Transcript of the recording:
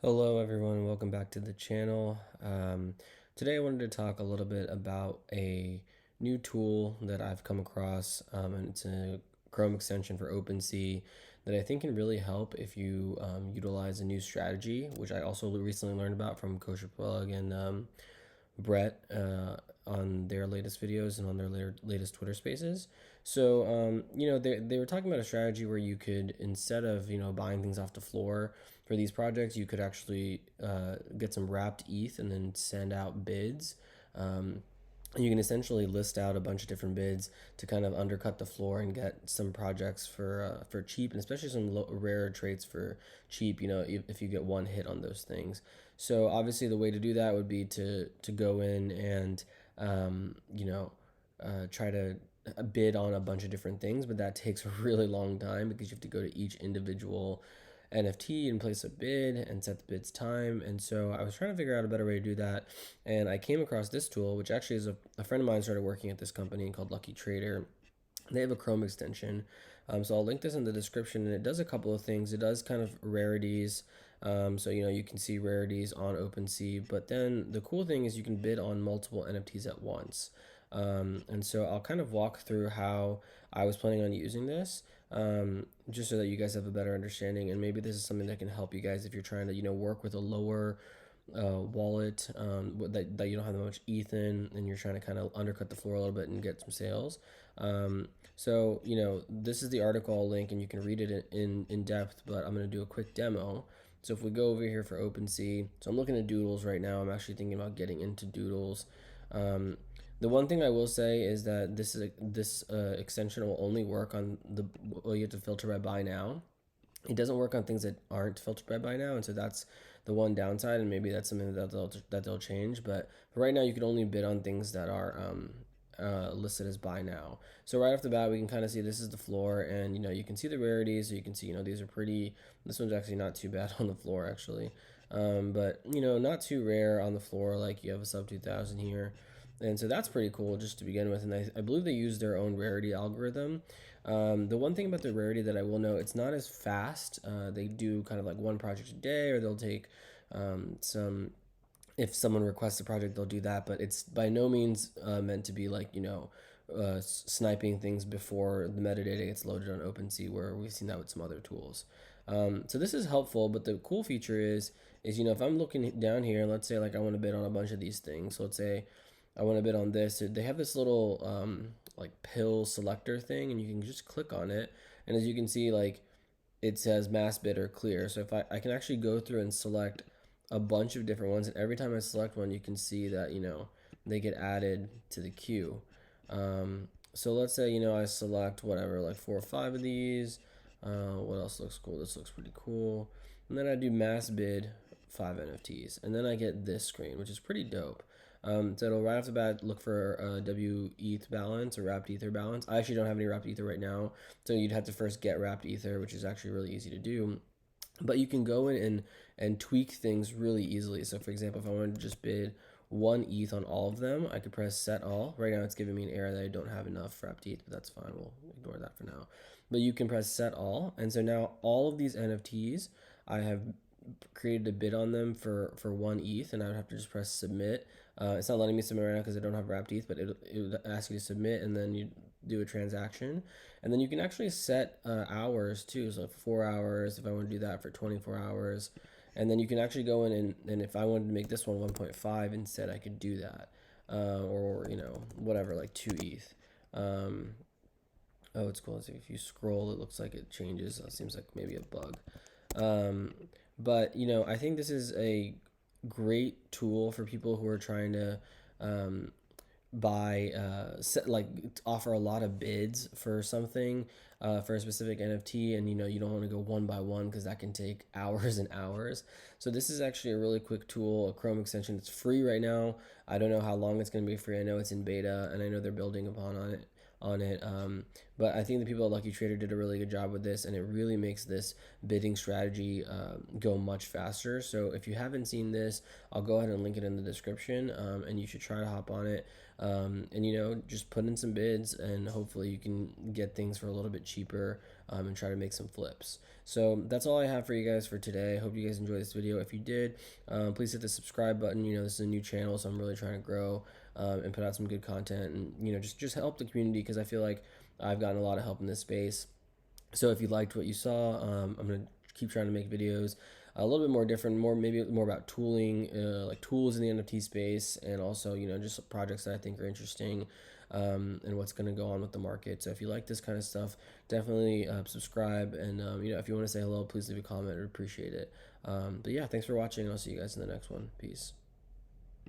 Hello everyone, welcome back to the channel. Today I wanted to talk a little bit about a new tool that I've come across, and it's a Chrome extension for OpenSea that I think can really help if you utilize a new strategy, which I also recently learned about from Kosher Plug and Brett on their latest videos and on their latest Twitter Spaces. So, they were talking about a strategy where you could, instead of buying things off the floor for these projects, you could actually get some wrapped ETH and then send out bids. You can essentially list out a bunch of different bids to kind of undercut the floor and get some projects for cheap, and especially some rare traits for cheap. If you get one hit on those things. So obviously, the way to do that would be to go in and try to bid on a bunch of different things, but that takes a really long time because you have to go to each individual NFT and place a bid and set the bid's time. And so I was trying to figure out a better way to do that. And I came across this tool, which actually is a friend of mine started working at this company called Lucky Trader. They have a Chrome extension. So I'll link this in the description, and it does a couple of things. It does kind of rarities. So you can see rarities on OpenSea, but then the cool thing is you can bid on multiple NFTs at once. And so I'll kind of walk through how I was planning on using this, just so that you guys have a better understanding. And maybe this is something that can help you guys if you're trying to work with a lower wallet, that you don't have that much ETH in, and you're trying to kind of undercut the floor a little bit and get some sales. This is the article I'll link, and you can read it in depth, but I'm going to do a quick demo. So if we go over here for OpenSea, so I'm looking at Doodles right now. I'm actually thinking about getting into Doodles. The one thing I will say is that this extension will only work on you have to filter by buy now. It doesn't work on things that aren't filtered by buy now, and so that's the one downside, and maybe that's something that they'll change. But for right now, you can only bid on things that are listed as buy now. So right off the bat, we can kind of see this is the floor, and you can see the rarities. So you can see these are pretty. This one's actually not too bad on the floor actually, but not too rare on the floor. Like you have a sub 2000 here. And so that's pretty cool just to begin with. And I believe they use their own rarity algorithm. The one thing about the rarity that I will know, it's not as fast. They do kind of like one project a day, or they'll take some. If someone requests a project, they'll do that. But it's by no means meant to be like sniping things before the metadata gets loaded on OpenSea, where we've seen that with some other tools. So this is helpful, but the cool feature is if I'm looking down here, and let's say like I want to bid on a bunch of these things. So let's say I want to bid on this. They have this little like pill selector thing, and you can just click on it. And as you can see, like it says mass bid or clear. So if I can actually go through and select a bunch of different ones, and every time I select one, you can see that they get added to the queue. So let's say I select whatever, like 4 or 5 of these. What else looks cool? This looks pretty cool. And then I do mass bid 5 NFTs, and then I get this screen, which is pretty dope. So it'll right off the bat look for WETH balance or wrapped ether balance. I actually don't have any wrapped ether right now, so you'd have to first get wrapped ether, which is actually really easy to do. But you can go in and tweak things really easily. So for example, if I wanted to just bid 1 ETH on all of them, I could press set all. Right now it's giving me an error that I don't have enough wrapped ETH, but that's fine. We'll ignore that for now. But you can press set all, and so now all of these NFTs, I have created a bid on them for 1 ETH, and I would have to just press submit. It's not letting me submit right now because I don't have wrapped ETH, but it would ask you to submit, and then you do a transaction, and then you can actually set hours too. So 4 hours if I want to do that for 24 hours, and then you can actually go in and if I wanted to make this one 1.5 instead, I could do that, or whatever, like 2 ETH. Oh, it's cool. So if you scroll, it looks like it changes. It seems like maybe a bug. Um, but I think this is a great tool for people who are trying to um, buy, like offer a lot of bids for something, for a specific NFT, and you don't want to go one by one because that can take hours and hours. So this is actually a really quick tool, a Chrome extension. It's free right now. I don't know how long it's going to be free. I know it's in beta, and I know they're building upon on it on it. But I think the people at Lucky Trader did a really good job with this, and it really makes this bidding strategy go much faster. So if you haven't seen this, I'll go ahead and link it in the description, and you should try to hop on it. And just put in some bids, and hopefully you can get things for a little bit cheaper, and try to make some flips. So that's all I have for you guys for today. I hope you guys enjoyed this video. If you did, please hit the subscribe button. This is a new channel, so I'm really trying to grow, and put out some good content, and just help the community, because I feel like I've gotten a lot of help in this space. So if you liked what you saw, I'm gonna keep trying to make videos a little bit more different, maybe more about tooling, like tools in the NFT space, and also just projects that I think are interesting, and what's gonna go on with the market. So if you like this kind of stuff, definitely subscribe, and if you want to say hello, please leave a comment. I'd appreciate it. But yeah, thanks for watching. I'll see you guys in the next one. Peace.